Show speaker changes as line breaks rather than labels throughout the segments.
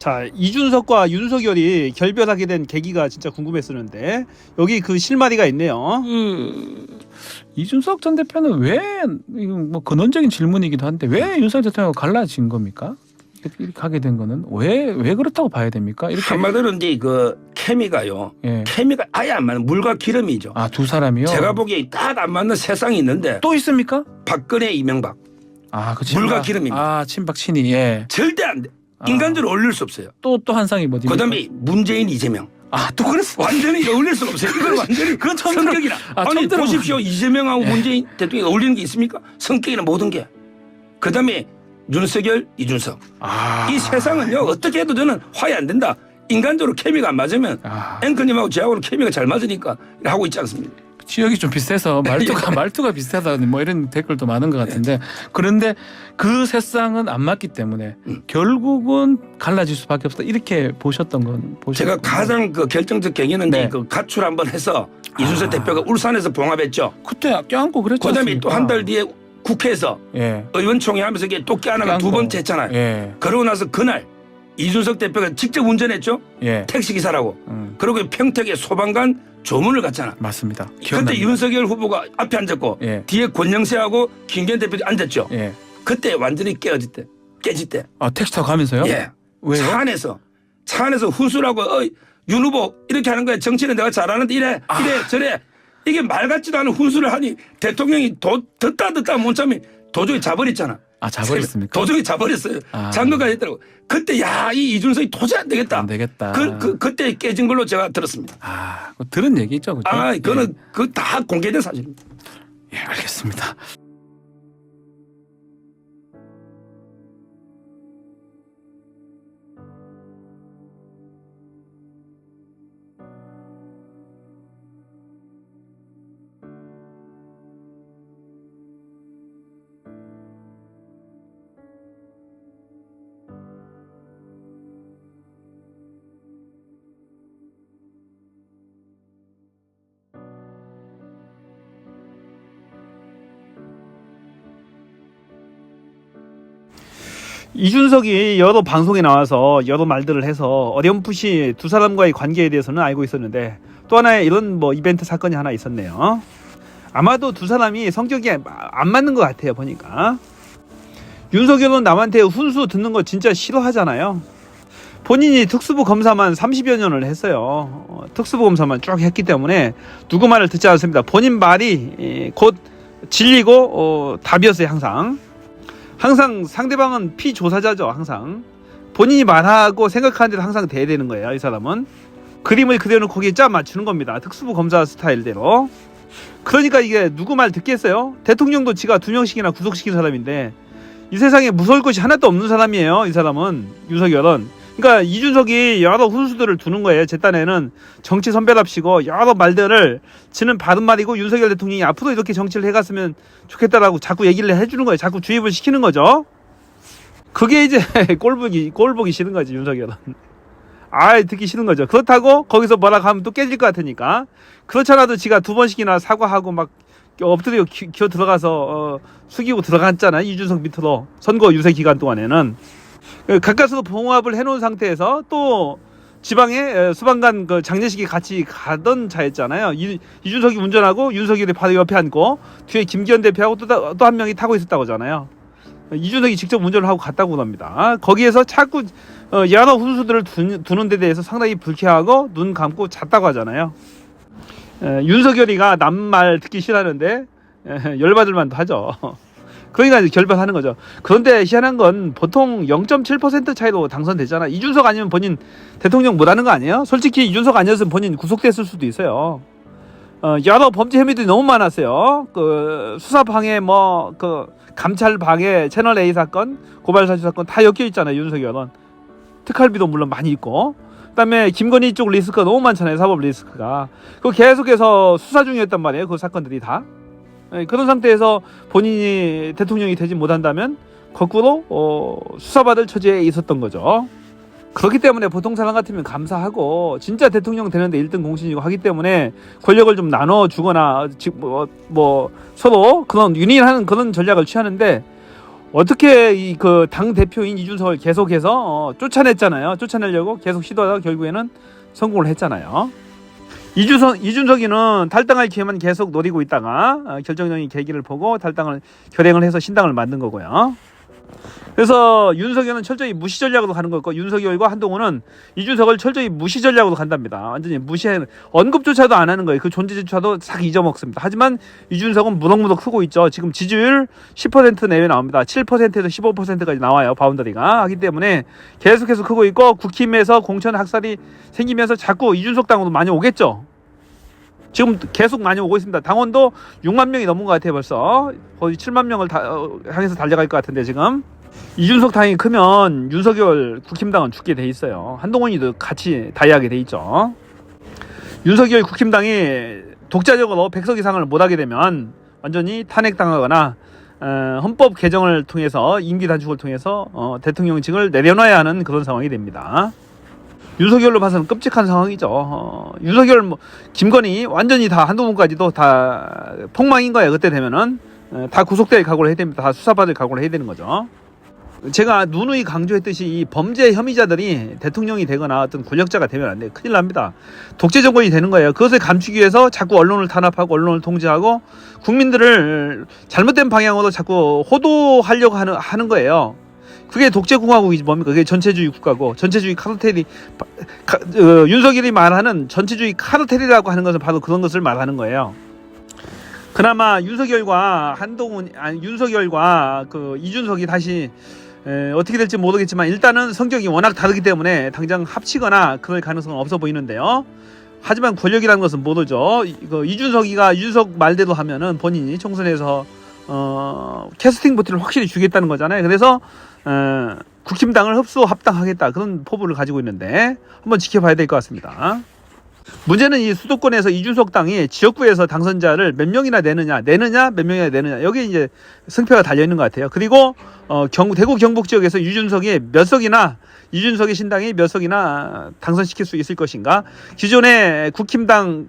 자, 이준석과 윤석열이 결별하게 된 계기가 진짜 궁금했었는데 여기 그 실마리가 있네요.
이준석 전 대표는 왜, 이거 뭐 근원적인 질문이기도 한데 왜 윤석열 대통령과 갈라진 겁니까? 이렇게 하게 된 거는 왜 그렇다고 봐야 됩니까? 이렇게
한마디로 이제 그 케미가요.
예.
케미가 아예 안 맞는 물과 기름이죠.
아, 두 사람이요?
제가 보기에 딱 안 맞는 세상이 있는데
또 있습니까?
박근혜, 이명박
아, 그
물과 기름입니다.
아, 친박 친이. 예.
절대 안 돼. 인간적으로 어울릴 수 없어요.
또 한 상이 뭐지?
그다음에 문재인, 이재명
아, 또 그랬어.
완전히 어울릴 수가 없어요. 이건 완전히
그건 처음
성격이나
처음
아니
들어보네.
보십시오. 이재명하고
예.
문재인 대통령이 어울리는 게 있습니까? 성격이나 모든 게. 그다음에 윤석열, 이준석.
아.
이 세상은요 어떻게 해도 저는 화해 안 된다. 인간적으로 케미가 안 맞으면
아.
앵커님하고 저하고는 케미가 잘 맞으니까 하고 있지 않습니까?
지역이 좀 비슷해서 말투가 비슷하다 뭐 이런 댓글도 많은 것 같은데 그런데 그 세상은 안 맞기 때문에 결국은 갈라질 수밖에 없다 이렇게 보셨던 건
제가 가장 그 결정적 계기는
네.
그 가출 한번 해서 이준석 대표가 울산에서 봉합했죠.
그때 껴안고 그랬죠.
그다음에 또 한 달 뒤에 국회에서
예.
의원총회 하면서 이게 또 껴안아가 두 번째 했잖아요.
예.
그러고 나서 그날 이준석 대표가 직접 운전했죠.
예.
택시기사라고. 그리고 평택에 소방관 조문을 갔잖아.
맞습니다.
그때
기억납니다.
윤석열 후보가 앞에 앉았고
예.
뒤에 권영세하고 김기현 대표도 앉았죠.
예.
그때 완전히 깨질 때.
아, 택시 타고 가면서요?
예.
왜요?
차 안에서 훈수라고 윤 후보 이렇게 하는 거야. 정치는 내가 잘하는데 이래 저래 이게 말 같지도 않은 훈수를 하니 대통령이 듣다 못 참이 도저히 자버렸잖아.
아, 자버렸습니까?
도저히 자버렸어요.
아.
장거가 했더라고. 그때 이 이준석이 도저히 안 되겠다.
안 되겠다.
그때 깨진 걸로 제가 들었습니다.
아, 그거 들은 얘기죠, 그죠?
그거는 그 다 공개된 사실입니다.
예, 알겠습니다.
이준석이 여러 방송에 나와서 여러 말들을 해서 어렴풋이 두 사람과의 관계에 대해서는 알고 있었는데 또 하나의 이런 뭐 이벤트 사건이 하나 있었네요. 아마도 두 사람이 성격이 안 맞는 것 같아요. 보니까 윤석열은 남한테 훈수 듣는 거 진짜 싫어하잖아요. 본인이 특수부 검사만 30여 년을 했어요. 특수부 검사만 쭉 했기 때문에 누구 말을 듣지 않습니다. 본인 말이 곧 진리고 답이었어요. 항상 상대방은 피조사자죠. 항상 본인이 말하고 생각하는 대로 항상 돼야 되는 거예요. 이 사람은 그림을 그려놓고 거기에 짜 맞추는 겁니다. 특수부 검사 스타일대로. 그러니까 이게 누구 말 듣겠어요? 대통령도 지가 2명씩이나 구속시킨 사람인데 이 세상에 무서울 것이 하나도 없는 사람이에요. 이 사람은 윤석열은. 그러니까 이준석이 여러 훈수들을 두는 거예요. 제 딴에는 정치 선배답시고 여러 말들을 지는 바른 말이고 윤석열 대통령이 앞으로 이렇게 정치를 해갔으면 좋겠다라고 자꾸 얘기를 해주는 거예요. 자꾸 주입을 시키는 거죠. 그게 이제 꼴보기 싫은 거지 윤석열은. 듣기 싫은 거죠. 그렇다고 거기서 뭐라 하면 또 깨질 것 같으니까. 그렇잖아도 지가 2번씩이나 사과하고 막 엎드려 기어 들어가서 숙이고 들어갔잖아. 이준석 밑으로 선거 유세 기간 동안에는. 가까스로 봉합을 해놓은 상태에서 또 지방에 수방관 그 장례식에 같이 가던 차였잖아요. 이준석이 운전하고 윤석열이 바로 옆에 앉고 뒤에 김기현 대표하고 또 한 명이 타고 있었다고 하잖아요. 이준석이 직접 운전을 하고 갔다고 합니다. 거기에서 자꾸 여러 훈수들을 두는 데 대해서 상당히 불쾌하고 눈 감고 잤다고 하잖아요. 윤석열이가 남 말 듣기 싫어하는데 열받을 만도 하죠. 그러니까 이제 결별하는 거죠. 그런데 희한한 건 보통 0.7% 차이로 당선되잖아. 이준석 아니면 본인 대통령 못하는 거 아니에요? 솔직히 이준석 아니었으면 본인 구속됐을 수도 있어요. 여러 범죄 혐의들이 너무 많았어요. 그 수사 방해, 그 감찰 방해, 채널 A 사건, 고발 사주 사건 다 엮여 있잖아요. 윤석열은 특활비도 물론 많이 있고, 그다음에 김건희 쪽 리스크가 너무 많잖아요. 사법 리스크가. 그 계속해서 수사 중이었단 말이에요. 그 사건들이 다. 그런 상태에서 본인이 대통령이 되지 못한다면 거꾸로 수사받을 처지에 있었던 거죠. 그렇기 때문에 보통 사람 같으면 감사하고 진짜 대통령 되는데 1등 공신이고 하기 때문에 권력을 좀 나눠주거나 서로 그런 유린하는 그런 전략을 취하는데 어떻게 이 그 당 대표인 이준석을 계속해서 쫓아냈잖아요. 쫓아내려고 계속 시도하다가 결국에는 성공을 했잖아요. 이준석이는 탈당할 기회만 계속 노리고 있다가 결정적인 계기를 보고 탈당을 결행을 해서 신당을 만든 거고요. 그래서 윤석열은 철저히 무시 전략으로 가는 거고, 윤석열과 한동훈은 이준석을 철저히 무시 전략으로 간답니다. 완전히 무시해, 언급조차도 안 하는 거예요. 그 존재조차도 싹 잊어먹습니다. 하지만 이준석은 무럭무럭 크고 있죠. 지금 지지율 10% 내외 나옵니다. 7%에서 15%까지 나와요. 바운더리가. 하기 때문에 계속해서 크고 있고, 국힘에서 공천 학살이 생기면서 자꾸 이준석 당으로 많이 오겠죠. 지금 계속 많이 오고 있습니다. 당원도 6만 명이 넘은 것 같아요. 벌써 거의 7만 명을 향해서 달려갈 것 같은데, 지금 이준석 당이 크면 윤석열 국힘당은 죽게 돼 있어요. 한동훈이도 같이 다이하게 돼 있죠. 윤석열 국힘당이 독자적으로 100석 이상을 못하게 되면 완전히 탄핵당하거나 헌법 개정을 통해서 임기 단축을 통해서 대통령직을 내려놔야 하는 그런 상황이 됩니다. 윤석열로 봐서는 끔찍한 상황이죠. 윤석열, 김건희 완전히 다 한동훈까지도 다 폭망인 거예요. 그때 되면은 다 구속될 각오를 해야 됩니다. 다 수사받을 각오를 해야 되는 거죠. 제가 누누이 강조했듯이 이 범죄 혐의자들이 대통령이 되거나 어떤 권력자가 되면 안 돼요. 큰일 납니다. 독재 정권이 되는 거예요. 그것을 감추기 위해서 자꾸 언론을 탄압하고 언론을 통제하고 국민들을 잘못된 방향으로 자꾸 호도하려고 하는 거예요. 그게 독재공화국이지 뭡니까? 그게 전체주의 국가고, 전체주의 카르텔이 윤석열이 말하는 전체주의 카르텔이라고 하는 것은 바로 그런 것을 말하는 거예요. 그나마 윤석열과 윤석열과 그 이준석이 다시 어떻게 될지 모르겠지만, 일단은 성격이 워낙 다르기 때문에 당장 합치거나 그럴 가능성은 없어 보이는데요. 하지만 권력이라는 것은 모르죠. 이준석 말대로 하면은 본인이 총선에서 캐스팅 보트를 확실히 주겠다는 거잖아요. 그래서 국힘당을 흡수 합당하겠다, 그런 포부를 가지고 있는데 한번 지켜봐야 될 것 같습니다. 문제는 이 수도권에서 이준석 당이 지역구에서 당선자를 몇 명이나 내느냐, 몇 명이나 내느냐, 여기에 이제 승패가 달려 있는 것 같아요. 그리고 대구 경북 지역에서 이준석의 신당이 몇 석이나 당선시킬 수 있을 것인가. 기존의 국힘당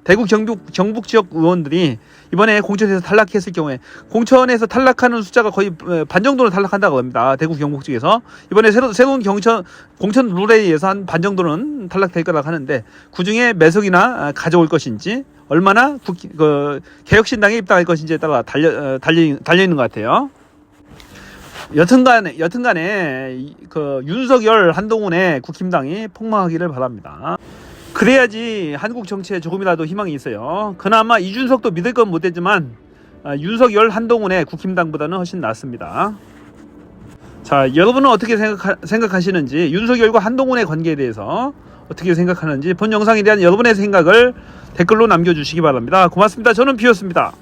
대구 경북 지역 의원들이 이번에 공천에서 탈락했을 경우에, 공천에서 탈락하는 숫자가 거의 반 정도는 탈락한다고 합니다. 대구 경북 지역에서 이번에 새로운 공천 룰에 의해서 한 반 정도는 탈락될 거라고 하는데, 그중에 몇 석이나 가져올 것인지, 얼마나 개혁신당에 입당할 것인지에 따라 달려 있는 것 같아요. 여튼간에 그 윤석열 한동훈의 국힘당이 폭망하기를 바랍니다. 그래야지 한국 정치에 조금이라도 희망이 있어요. 그나마 이준석도 믿을 건 못했지만 윤석열 한동훈의 국힘당보다는 훨씬 낫습니다. 자, 여러분은 어떻게 생각하시는지, 윤석열과 한동훈의 관계에 대해서 어떻게 생각하는지 본 영상에 대한 여러분의 생각을 댓글로 남겨주시기 바랍니다. 고맙습니다. 저는 비였습니다.